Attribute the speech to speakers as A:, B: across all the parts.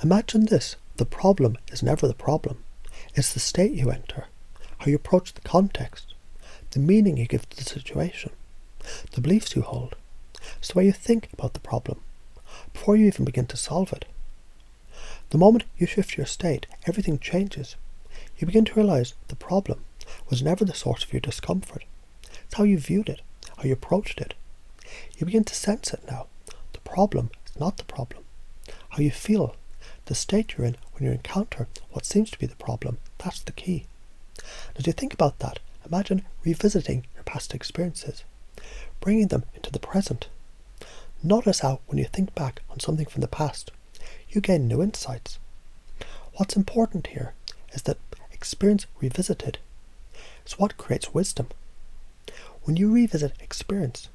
A: Imagine this: the problem is never the problem. It's the state you enter, how you approach the context, the meaning you give to the situation, the beliefs you hold. It's the way you think about the problem, before you even begin to solve it. The moment you shift your state, everything changes. You begin to realize the problem was never the source of your discomfort. It's how you viewed it, how you approached it. You begin to sense it now. The problem is not the problem. How you feel, the state you're in when you encounter what seems to be the problem, that's the key. As you think about that, imagine revisiting your past experiences, bringing them into the present. Notice how, when you think back on something from the past, you gain new insights. What's important here is that experience revisited is what creates wisdom. When you revisit experience,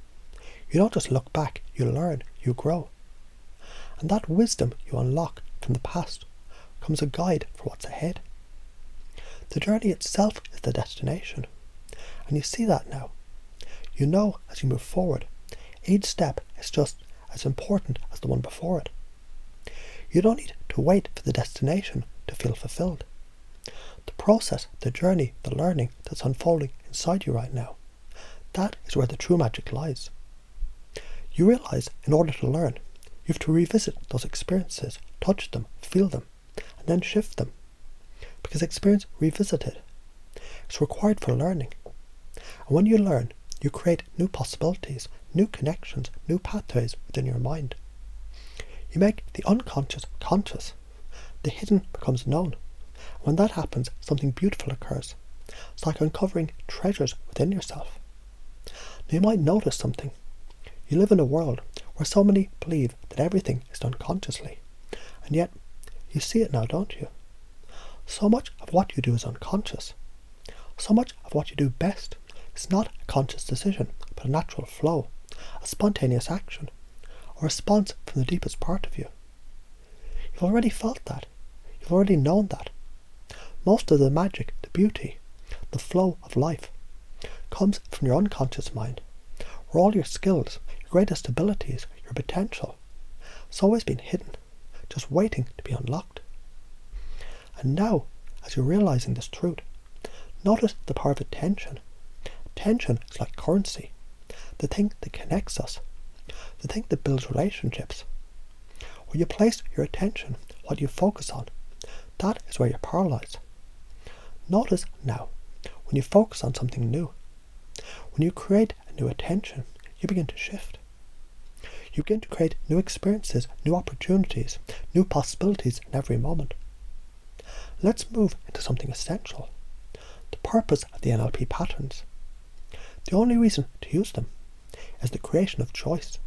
A: you don't just look back, you learn, you grow. And that wisdom you unlock from the past becomes a guide for what's ahead. The journey itself is the destination, and you see that now. You know as you move forward, each step is just as important as the one before it. You don't need to wait for the destination to feel fulfilled. The process, the journey, the learning that's unfolding inside you right now, that is where the true magic lies. You realize in order to learn, you have to revisit those experiences, touch them, feel them, and then shift them. Because experience revisited is required for learning. And when you learn, you create new possibilities, new connections, new pathways within your mind. You make the unconscious conscious. The hidden becomes known. And when that happens, something beautiful occurs. It's like uncovering treasures within yourself. Now you might notice something. You live in a world where so many believe that everything is done consciously. And yet, you see it now, don't you? So much of what you do is unconscious. So much of what you do best is not a conscious decision, but a natural flow, a spontaneous action, a response from the deepest part of you. You've already felt that. You've already known that. Most of the magic, the beauty, the flow of life comes from your unconscious mind, where all your skills, your greatest abilities, your potential, it's always been hidden, just waiting to be unlocked. And now, as you're realizing this truth, notice the power of attention. Attention is like currency, the thing that connects us, the thing that builds relationships. Where you place your attention, what you focus on, that is where your power lies. Notice now, when you focus on something new, when you create a new attention, you begin to shift. You begin to create new experiences, new opportunities, new possibilities in every moment. Let's move into something essential. The purpose of the NLP patterns. The only reason to use them is the creation of choice.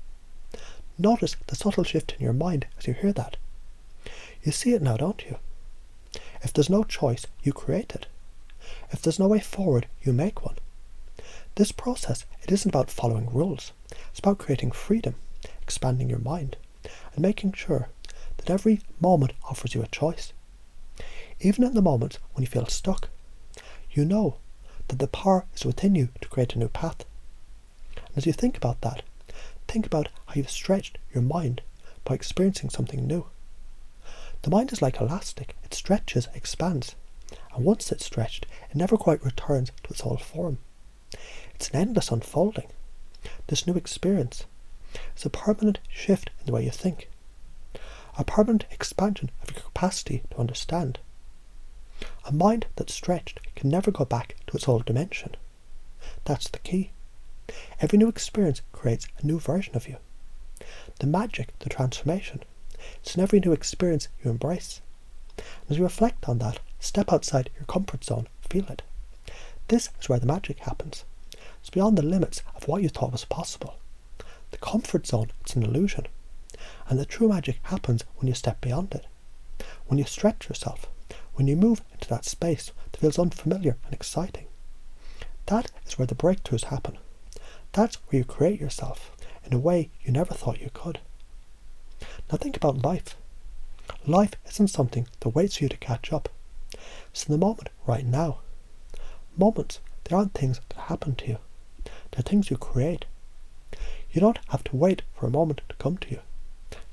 A: Notice the subtle shift in your mind as you hear that. You see it now, don't you? If there's no choice, you create it. If there's no way forward, you make one. This process, it isn't about following rules. It's about creating freedom, expanding your mind, and making sure that every moment offers you a choice. Even in the moments when you feel stuck, you know that the power is within you to create a new path. And as you think about that, think about how you've stretched your mind by experiencing something new. The mind is like elastic. It stretches, expands, and once it's stretched, it never quite returns to its old form. It's an endless unfolding. This new experience is a permanent shift in the way you think, a permanent expansion of your capacity to understand. A mind that's stretched can never go back to its old dimension. That's the key. Every new experience creates a new version of you. The magic, the transformation, it's in every new experience you embrace. As you reflect on that, step outside your comfort zone, feel it. This is where the magic happens. It's beyond the limits of what you thought was possible. The comfort zone, it's an illusion. And the true magic happens when you step beyond it. When you stretch yourself, when you move into that space that feels unfamiliar and exciting. That is where the breakthroughs happen. That's where you create yourself in a way you never thought you could. Now think about life. Life isn't something that waits for you to catch up. It's in the moment right now. Moments, they aren't things that happen to you. They're things you create. You don't have to wait for a moment to come to you.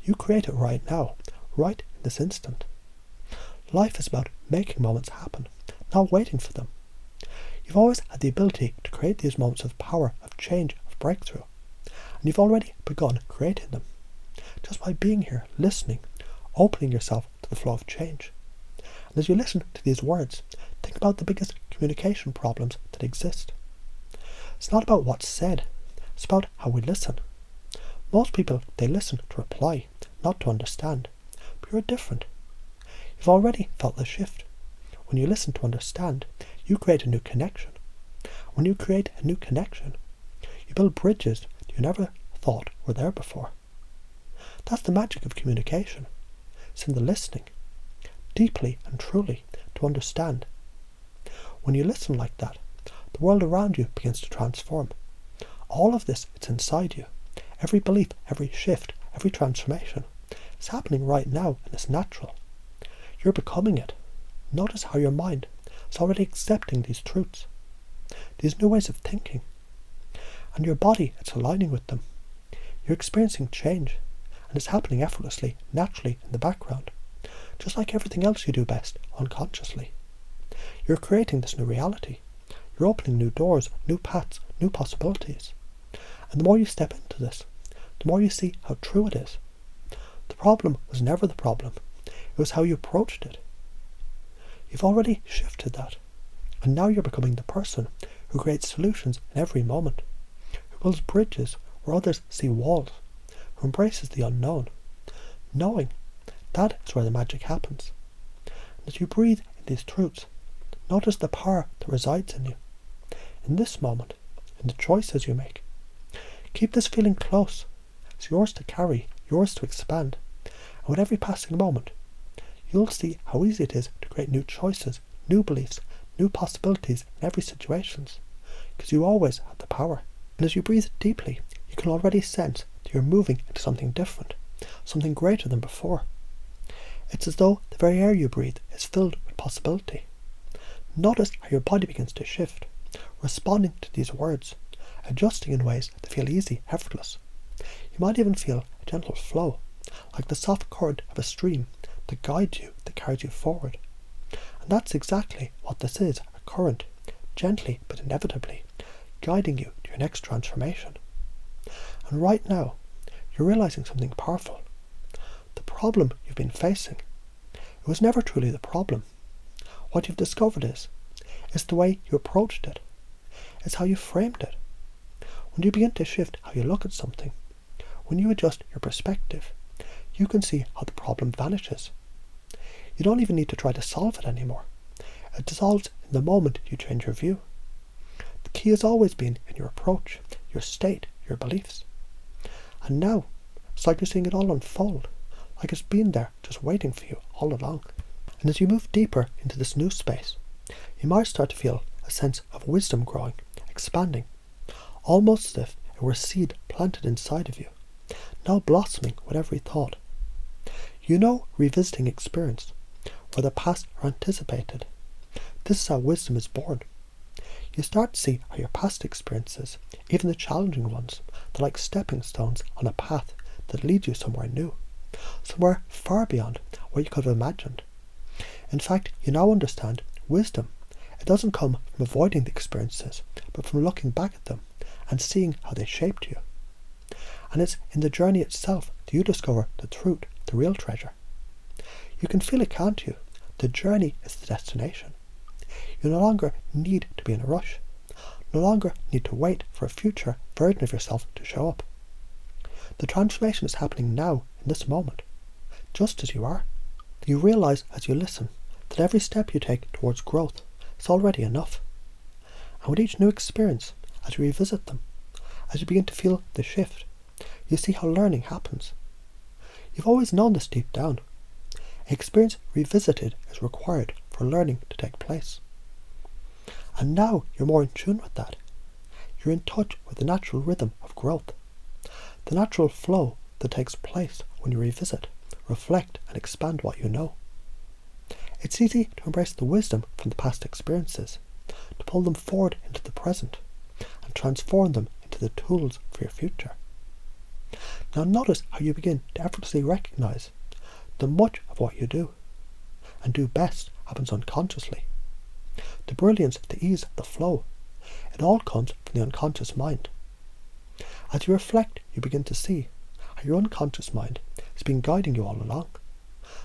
A: You create it right now, right in this instant. Life is about making moments happen, not waiting for them. You've always had the ability to create these moments of power, of change, of breakthrough, and you've already begun creating them, just by being here, listening, opening yourself to the flow of change. And as you listen to these words, think about the biggest communication problems that exist. It's not about what's said, it's about how we listen. Most people, they listen to reply, not to understand. But you're different. You've already felt the shift. When you listen to understand, you create a new connection. When you create a new connection, you build bridges you never thought were there before. That's the magic of communication. It's in the listening, deeply and truly, to understand. When you listen like that, the world around you begins to transform. All of this, it's inside you. Every belief, every shift, every transformation, it's happening right now and it's natural. You're becoming it. Notice how your mind is already accepting these truths, these new ways of thinking. And your body, it's aligning with them. You're experiencing change, and it's happening effortlessly, naturally in the background, just like everything else you do best, unconsciously. You're creating this new reality. You're opening new doors, new paths, new possibilities. And the more you step into this, the more you see how true it is. The problem was never the problem. It was how you approached it. You've already shifted that. And now you're becoming the person who creates solutions in every moment, who builds bridges where others see walls, who embraces the unknown, knowing that is where the magic happens. And as you breathe in these truths, notice the power that resides in you, in this moment, in the choices you make. Keep this feeling close. It's yours to carry, yours to expand. And with every passing moment, you'll see how easy it is to create new choices, new beliefs, new possibilities in every situation, because you always have the power. And as you breathe deeply, you can already sense that you're moving into something different, something greater than before. It's as though the very air you breathe is filled with possibility. Notice how your body begins to shift, responding to these words, adjusting in ways that feel easy, effortless. You might even feel a gentle flow, like the soft current of a stream that guides you, that carries you forward. And that's exactly what this is, a current, gently but inevitably, guiding you to your next transformation. And right now, you're realizing something powerful. The problem you've been facing, it was never truly the problem. What you've discovered is the way you approached it. It's how you framed it. When you begin to shift how you look at something, when you adjust your perspective, you can see how the problem vanishes. You don't even need to try to solve it anymore. It dissolves in the moment you change your view. The key has always been in your approach, your state, your beliefs. And now, it's like you're seeing it all unfold, like it's been there just waiting for you all along. And as you move deeper into this new space, you might start to feel a sense of wisdom growing, expanding, almost as if it were a seed planted inside of you, now blossoming with every thought. You know, revisiting experience, where the past are anticipated. This is how wisdom is born. You start to see how your past experiences, even the challenging ones, they're like stepping stones on a path that leads you somewhere new, somewhere far beyond what you could have imagined. In fact, you now understand wisdom. It doesn't come from avoiding the experiences, but from looking back at them and seeing how they shaped you. And it's in the journey itself that you discover the truth, the real treasure. You can feel it, can't you? The journey is the destination. You no longer need to be in a rush, no longer need to wait for a future version of yourself to show up. The transformation is happening now, in this moment, just as you are. You realize as you listen that every step you take towards growth is already enough. And with each new experience, as you revisit them, as you begin to feel the shift, you see how learning happens. You've always known this deep down. Experience revisited is required for learning to take place. And now you're more in tune with that. You're in touch with the natural rhythm of growth, the natural flow that takes place when you revisit, reflect and expand what you know. It's easy to embrace the wisdom from the past experiences, to pull them forward into the present, and transform them into the tools for your future. Now notice how you begin to effortlessly recognize The much of what you do and do best happens unconsciously. The brilliance, the ease, the flow, it all comes from the unconscious mind. As you reflect, you begin to see how your unconscious mind has been guiding you all along.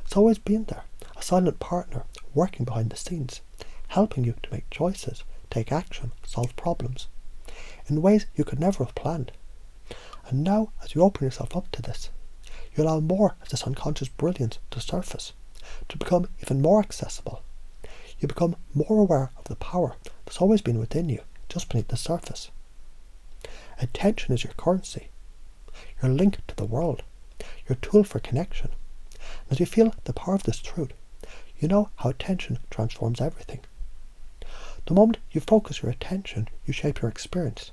A: It's always been there, a silent partner working behind the scenes, helping you to make choices, take action, solve problems, in ways you could never have planned. And now, as you open yourself up to this, you allow more of this unconscious brilliance to surface, to become even more accessible. You become more aware of the power that's always been within you, just beneath the surface. Attention is your currency, your link to the world, your tool for connection. And as you feel the power of this truth, you know how attention transforms everything. The moment you focus your attention, you shape your experience.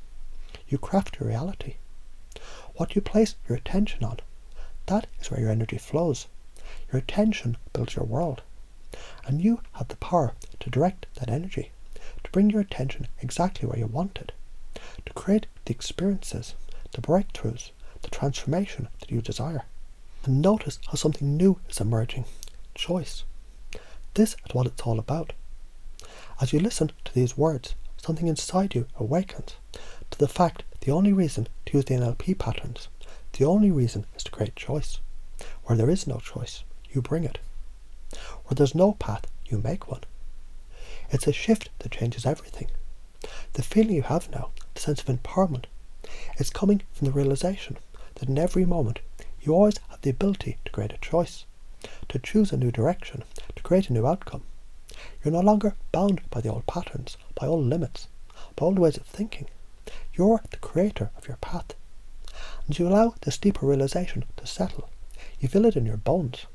A: You craft your reality. What you place your attention on, that is where your energy flows. Your attention builds your world. And you have the power to direct that energy, to bring your attention exactly where you want it, to create the experiences, the breakthroughs, the transformation that you desire. And notice how something new is emerging. Choice. This is what it's all about. As you listen to these words, something inside you awakens to the fact that the only reason to use the NLP patterns, the only reason is to create choice. Where there is no choice, you bring it. Where there's no path, you make one. It's a shift that changes everything. The feeling you have now, the sense of empowerment, is coming from the realization that in every moment you always have the ability to create a choice, to choose a new direction, to create a new outcome. You're no longer bound by the old patterns, by old limits, by old ways of thinking. You're the creator of your path. And you allow this deeper realization to settle. You feel it in your bones.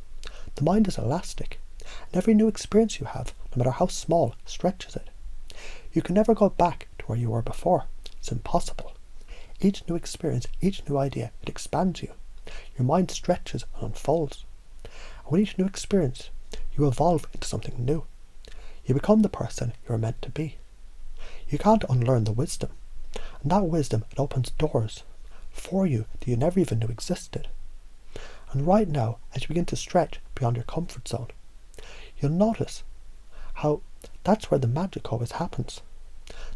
A: The mind is elastic, and every new experience you have, no matter how small, stretches it. You can never go back to where you were before. It's impossible. Each new experience, each new idea, it expands you. Your mind stretches and unfolds. And with each new experience, you evolve into something new. You become the person you are meant to be. You can't unlearn the wisdom. And that wisdom, it opens doors for you that you never even knew existed. And right now, as you begin to stretch beyond your comfort zone, you'll notice how that's where the magic always happens.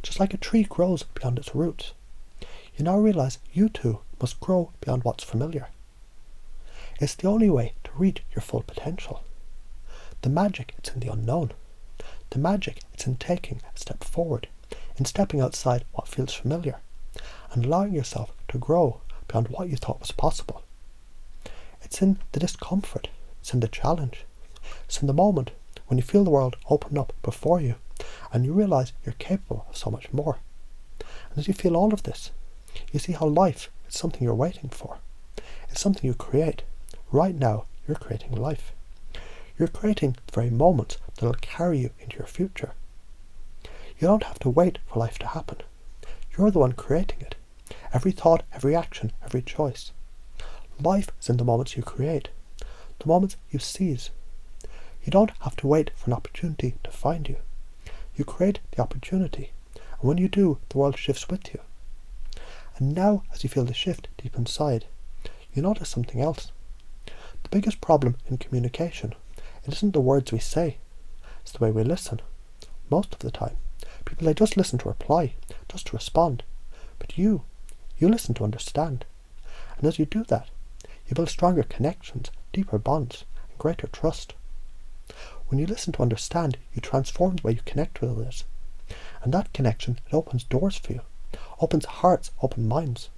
A: Just like a tree grows beyond its roots, you now realize you too must grow beyond what's familiar. It's the only way to reach your full potential. The magic, it's in the unknown. The magic, it's in taking a step forward, in stepping outside what feels familiar, and allowing yourself to grow beyond what you thought was possible. It's in the discomfort, it's in the challenge, it's in the moment when you feel the world open up before you and you realize you're capable of so much more. And as you feel all of this, you see how life is something you're waiting for. It's something you create. Right now, you're creating life. You're creating the very moments that will carry you into your future. You don't have to wait for life to happen. You're the one creating it. Every thought, every action, every choice. Life is in the moments you create, the moments you seize. You don't have to wait for an opportunity to find you. You create the opportunity, and when you do, the world shifts with you. And now, as you feel the shift deep inside, you notice something else. The biggest problem in communication, it isn't the words we say, it's the way we listen. Most of the time, people, they just listen to reply, just to respond. But you listen to understand. And as you do that, you build stronger connections, deeper bonds, and greater trust. When you listen to understand, you transform the way you connect with others. And that connection, it opens doors for you, opens hearts, opens minds.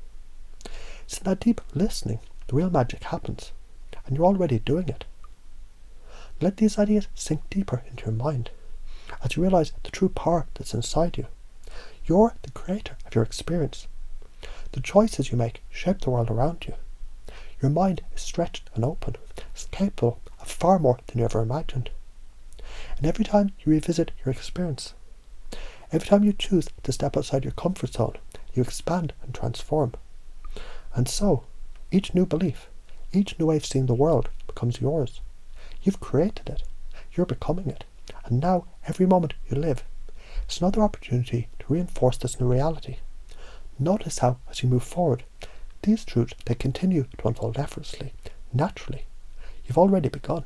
A: It's in that deep listening the real magic happens, and you're already doing it. Let these ideas sink deeper into your mind as you realize the true power that's inside you. You're the creator of your experience. The choices you make shape the world around you. Your mind is stretched and open. It's capable of far more than you ever imagined. And every time you revisit your experience, every time you choose to step outside your comfort zone, you expand and transform. And so, each new belief, each new way of seeing the world becomes yours. You've created it. You're becoming it. And now, every moment you live, it's another opportunity to reinforce this new reality. Notice how, as you move forward, these truths, they continue to unfold effortlessly, naturally. You've already begun.